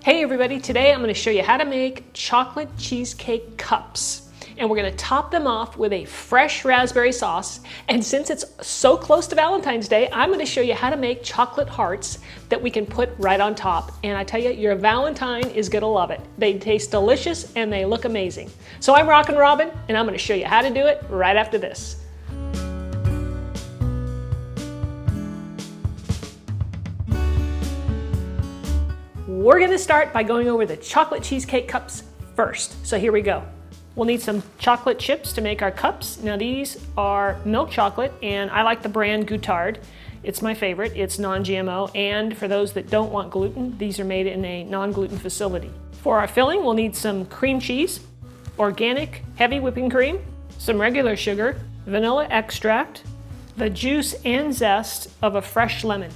Hey everybody, today I'm going to show you how to make chocolate cheesecake cups. And we're going to top them off with a fresh raspberry sauce. And since it's so close to Valentine's Day, I'm going to show you how to make chocolate hearts that we can put right on top. And I tell you, your Valentine is going to love it. They taste delicious and they look amazing. So I'm Rockin' Robin, and I'm going to show you how to do it right after this. We're going to start by going over the chocolate cheesecake cups first. So here we go. We'll need some chocolate chips to make our cups. Now these are milk chocolate, and I like the brand Goutard. It's my favorite. It's non-GMO, and for those that don't want gluten, these are made in a non-gluten facility. For our filling, we'll need some cream cheese, organic heavy whipping cream, some regular sugar, vanilla extract, the juice and zest of a fresh lemon.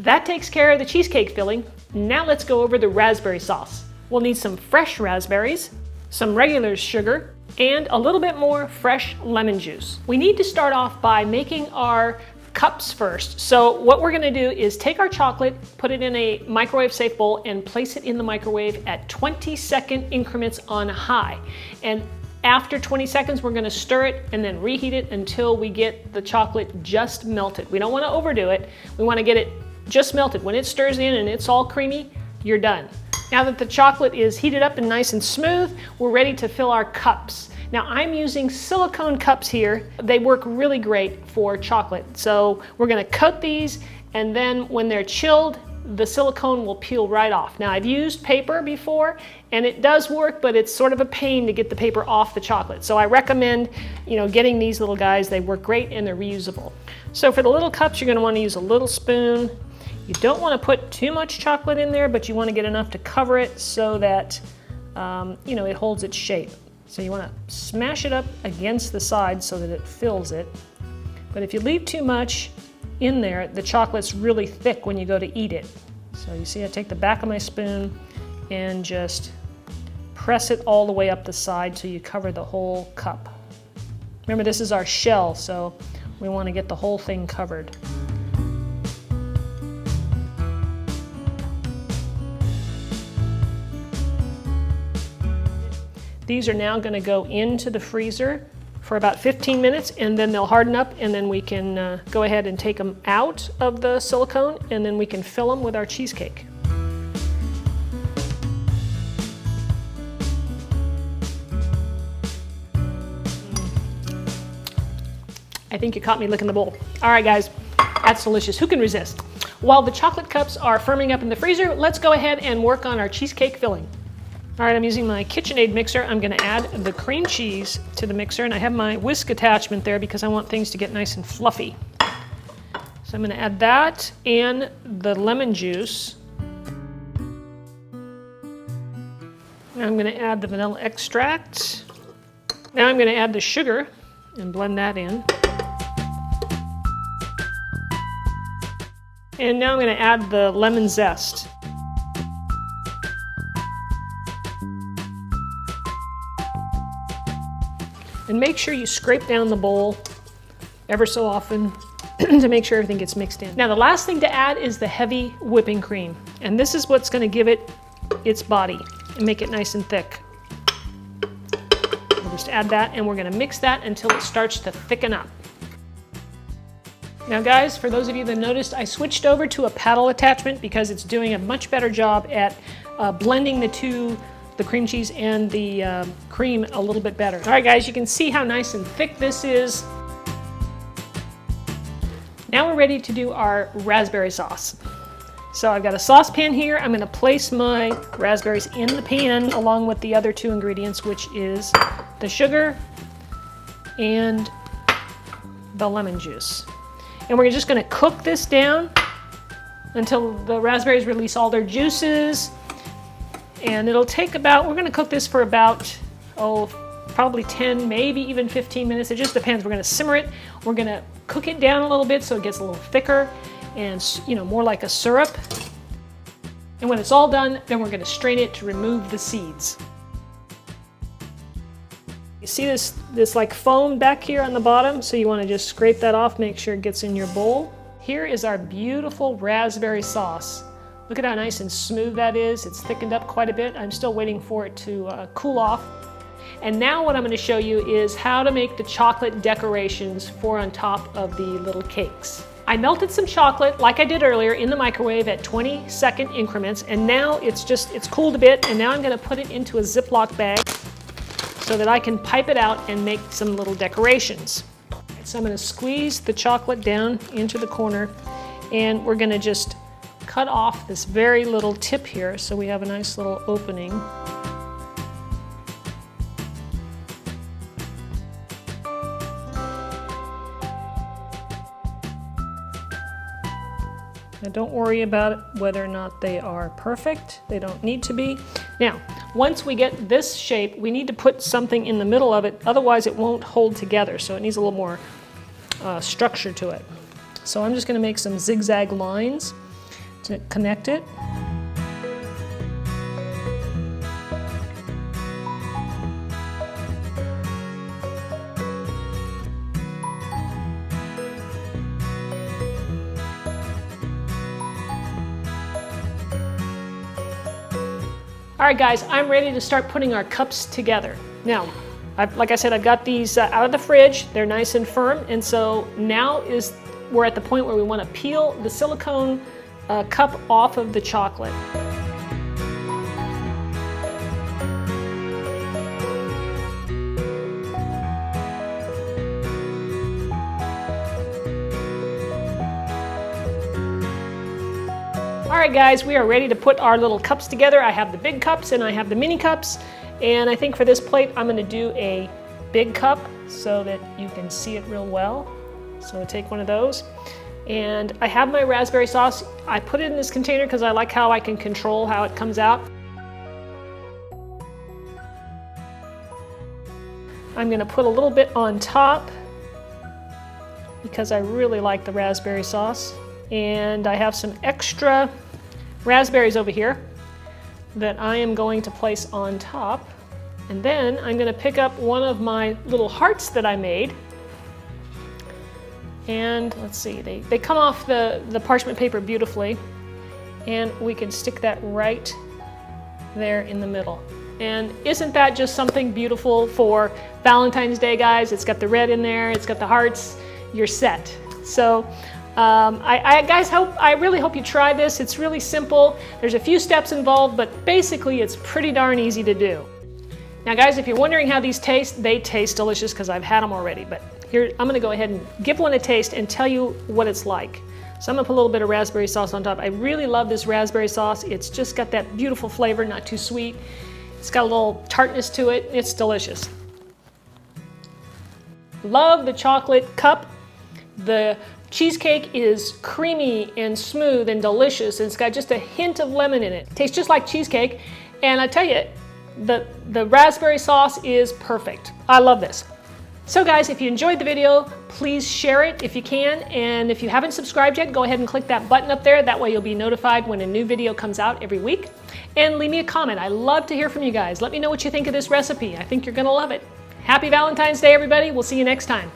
That takes care of the cheesecake filling. Now let's go over the raspberry sauce. We'll need some fresh raspberries, some regular sugar, and a little bit more fresh lemon juice. We need to start off by making our cups first. So what we're gonna do is take our chocolate, put it in a microwave safe bowl, and place it in the microwave at 20-second increments on high. And after 20 seconds, we're gonna stir it and then reheat it until we get the chocolate just melted. We don't wanna overdo it. We wanna get it just melted. When it stirs in and it's all creamy, you're done. Now that the chocolate is heated up and nice and smooth, we're ready to fill our cups. Now I'm using silicone cups here. They work really great for chocolate. So we're gonna coat these, and then when they're chilled, the silicone will peel right off. Now I've used paper before, and it does work, but it's sort of a pain to get the paper off the chocolate. So I recommend, getting these little guys. They work great and they're reusable. So for the little cups, you're gonna wanna use a little spoon. You don't want to put too much chocolate in there, but you want to get enough to cover it so that it holds its shape. So you want to smash it up against the side so that it fills it. But if you leave too much in there, the chocolate's really thick when you go to eat it. So you see I take the back of my spoon and just press it all the way up the side so you cover the whole cup. Remember, this is our shell, so we want to get the whole thing covered. These are now going to go into the freezer for about 15 minutes, and then they'll harden up, and then we can go ahead and take them out of the silicone, and then we can fill them with our cheesecake. I think you caught me licking the bowl. All right, guys, that's delicious. Who can resist? While the chocolate cups are firming up in the freezer, let's go ahead and work on our cheesecake filling. All right, I'm using my KitchenAid mixer. I'm gonna add the cream cheese to the mixer, and I have my whisk attachment there because I want things to get nice and fluffy. So I'm gonna add that and the lemon juice. Now I'm gonna add the vanilla extract. Now I'm gonna add the sugar and blend that in. And now I'm gonna add the lemon zest. And make sure you scrape down the bowl ever so often to make sure everything gets mixed in. Now the last thing to add is the heavy whipping cream. And this is what's gonna give it its body and make it nice and thick. We'll just add that, and we're gonna mix that until it starts to thicken up. Now guys, for those of you that noticed, I switched over to a paddle attachment because it's doing a much better job at blending the cream cheese and the cream a little bit better. All right, guys, you can see how nice and thick this is. Now we're ready to do our raspberry sauce. So I've got a saucepan here. I'm gonna place my raspberries in the pan along with the other two ingredients, which is the sugar and the lemon juice. And we're just gonna cook this down until the raspberries release all their juices. And it'll take we're gonna cook this for about, probably 10, maybe even 15 minutes. It just depends. We're gonna simmer it. We're gonna cook it down a little bit so it gets a little thicker and, more like a syrup. And when it's all done, then we're gonna strain it to remove the seeds. You see this like foam back here on the bottom? So you wanna just scrape that off, make sure it gets in your bowl. Here is our beautiful raspberry sauce. Look at how nice and smooth that is. It's thickened up quite a bit. I'm still waiting for it to cool off. And now what I'm going to show you is how to make the chocolate decorations for on top of the little cakes. I melted some chocolate like I did earlier in the microwave at 20-second increments, and now it's cooled a bit, and now I'm going to put it into a Ziploc bag so that I can pipe it out and make some little decorations. So I'm going to squeeze the chocolate down into the corner, and we're going to just cut off this very little tip here so we have a nice little opening. Now don't worry about whether or not they are perfect. They don't need to be. Now, once we get this shape, we need to put something in the middle of it, otherwise it won't hold together, so it needs a little more structure to it. So I'm just going to make some zigzag lines to connect it. All right, guys, I'm ready to start putting our cups together. Now, like I said, I've got these out of the fridge. They're nice and firm, and so now we're at the point where we want to peel the silicone cup off of the chocolate. All right, guys, we are ready to put our little cups together. I have the big cups and I have the mini cups, and I think for this plate I'm going to do a big cup so that you can see it real well. So I'll take one of those. And I have my raspberry sauce. I put it in this container because I like how I can control how it comes out. I'm going to put a little bit on top because I really like the raspberry sauce. And I have some extra raspberries over here that I am going to place on top. And then I'm going to pick up one of my little hearts that I made. And let's see, they come off the parchment paper beautifully, and we can stick that right there in the middle. And isn't that just something beautiful for Valentine's Day, guys? It's got the red in there, it's got the hearts, you're set. So I really hope you try this. It's really simple. There's a few steps involved, but basically it's pretty darn easy to do. Now, guys, if you're wondering how these taste, they taste delicious because I've had them already, but here, I'm gonna go ahead and give one a taste and tell you what it's like. So I'm gonna put a little bit of raspberry sauce on top. I really love this raspberry sauce. It's just got that beautiful flavor, not too sweet. It's got a little tartness to it. It's delicious. Love the chocolate cup. The cheesecake is creamy and smooth and delicious. It's got just a hint of lemon in it. Tastes just like cheesecake. And I tell you, the raspberry sauce is perfect. I love this. So guys, if you enjoyed the video, please share it if you can. And if you haven't subscribed yet, go ahead and click that button up there. That way you'll be notified when a new video comes out every week. And leave me a comment. I love to hear from you guys. Let me know what you think of this recipe. I think you're gonna love it. Happy Valentine's Day, everybody. We'll see you next time.